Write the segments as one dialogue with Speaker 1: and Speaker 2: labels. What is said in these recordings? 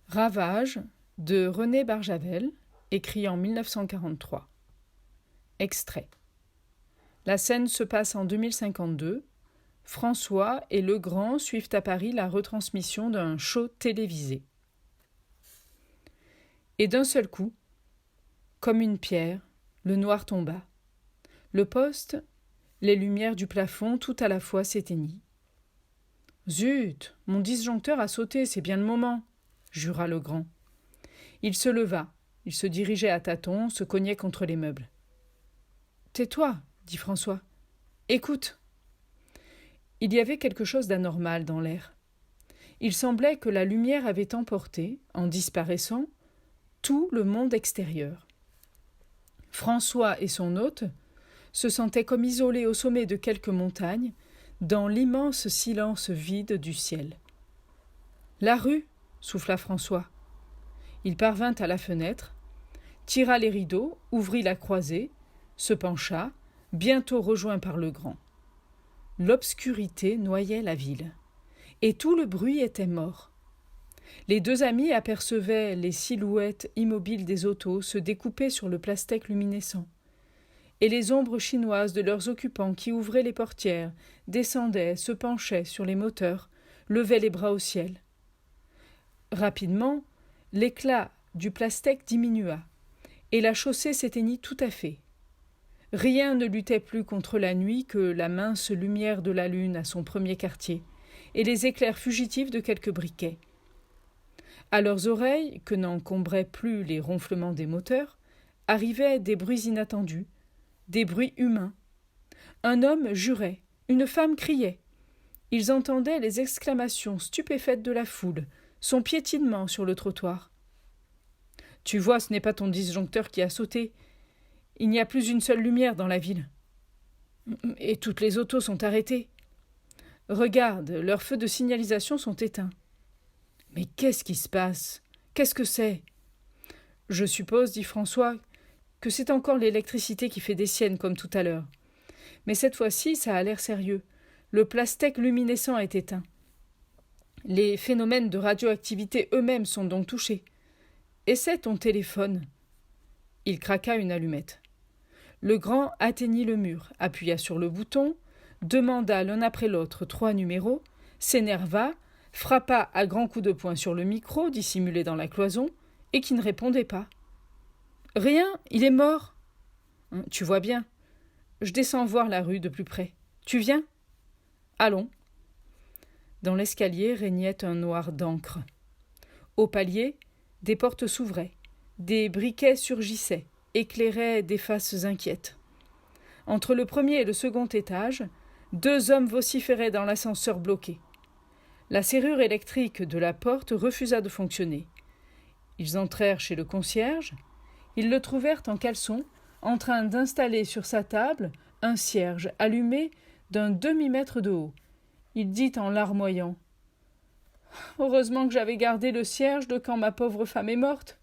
Speaker 1: Ravage de René Barjavel, écrit en 1943. Extrait. La scène se passe en 2052. François et Legrand suivent à Paris la retransmission d'un show télévisé. Et d'un seul coup, comme une pierre, le noir tomba. Le poste, les lumières du plafond, tout à la fois s'éteignit. « Zut, mon disjoncteur a sauté, c'est bien le moment !» jura Legrand. Il se leva, il se dirigeait à tâtons, se cognait contre les meubles. « Tais-toi, dit François. Écoute !» Il y avait quelque chose d'anormal dans l'air. Il semblait que la lumière avait emporté, en disparaissant, tout le monde extérieur. François et son hôte se sentaient comme isolés au sommet de quelques montagnes, dans l'immense silence vide du ciel. « La rue !» souffla François. Il parvint à la fenêtre, tira les rideaux, ouvrit la croisée, se pencha, bientôt rejoint par Legrand. L'obscurité noyait la ville, et tout le bruit était mort. Les deux amis apercevaient les silhouettes immobiles des autos se découper sur le plastique luminescent, et les ombres chinoises de leurs occupants qui ouvraient les portières, descendaient, se penchaient sur les moteurs, levaient les bras au ciel. Rapidement, l'éclat du plastique diminua, et la chaussée s'éteignit tout à fait. Rien ne luttait plus contre la nuit que la mince lumière de la lune à son premier quartier, et les éclairs fugitifs de quelques briquets. À leurs oreilles, que n'encombraient plus les ronflements des moteurs, arrivaient des bruits inattendus, des bruits humains. Un homme jurait, une femme criait. Ils entendaient les exclamations stupéfaites de la foule, son piétinement sur le trottoir. « Tu vois, ce n'est pas ton disjoncteur qui a sauté. Il n'y a plus une seule lumière dans la ville. Et toutes les autos sont arrêtées. Regarde, leurs feux de signalisation sont éteints. Mais qu'est-ce qui se passe? Qu'est-ce que c'est? Je suppose, dit François, que c'est encore l'électricité qui fait des siennes comme tout à l'heure. Mais cette fois-ci, ça a l'air sérieux. Le plastique luminescent est éteint. Les phénomènes de radioactivité eux-mêmes sont donc touchés. Essaie ton téléphone. Il craqua une allumette. Legrand atteignit le mur, appuya sur le bouton, demanda l'un après l'autre 3 numéros, s'énerva, frappa à grands coups de poing sur le micro dissimulé dans la cloison et qui ne répondait pas. « Rien, il est mort. »« Tu vois bien. Je descends voir la rue de plus près. Tu viens ? » ?»« Allons. » Dans l'escalier régnait un noir d'encre. Au palier, des portes s'ouvraient, des briquets surgissaient, éclairaient des faces inquiètes. Entre le premier et le second étage, 2 hommes vociféraient dans l'ascenseur bloqué. La serrure électrique de la porte refusa de fonctionner. Ils entrèrent chez le concierge. Ils le trouvèrent en caleçon, en train d'installer sur sa table un cierge allumé d'un demi-mètre de haut. Il dit en larmoyant « Heureusement que j'avais gardé le cierge de quand ma pauvre femme est morte.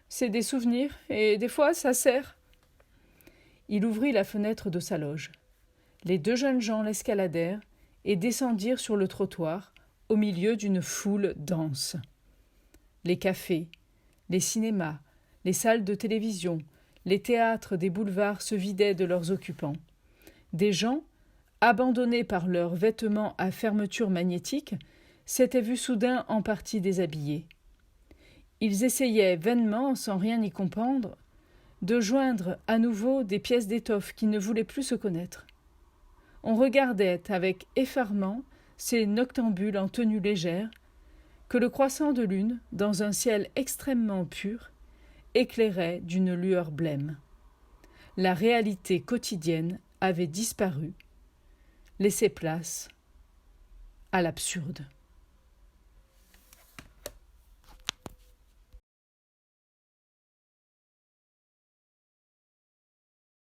Speaker 1: C'est des souvenirs, et des fois ça sert. » Il ouvrit la fenêtre de sa loge. Les 2 jeunes gens l'escaladèrent et descendirent sur le trottoir, au milieu d'une foule dense. Les cafés, les cinémas, les salles de télévision, les théâtres des boulevards se vidaient de leurs occupants. Des gens, abandonnés par leurs vêtements à fermeture magnétique, s'étaient vus soudain en partie déshabillés. Ils essayaient vainement, sans rien y comprendre, de joindre à nouveau des pièces d'étoffe qui ne voulaient plus se connaître. On regardait avec effarement ces noctambules en tenue légère que le croissant de lune, dans un ciel extrêmement pur, éclairait d'une lueur blême. La réalité quotidienne avait disparu, laissé place à l'absurde.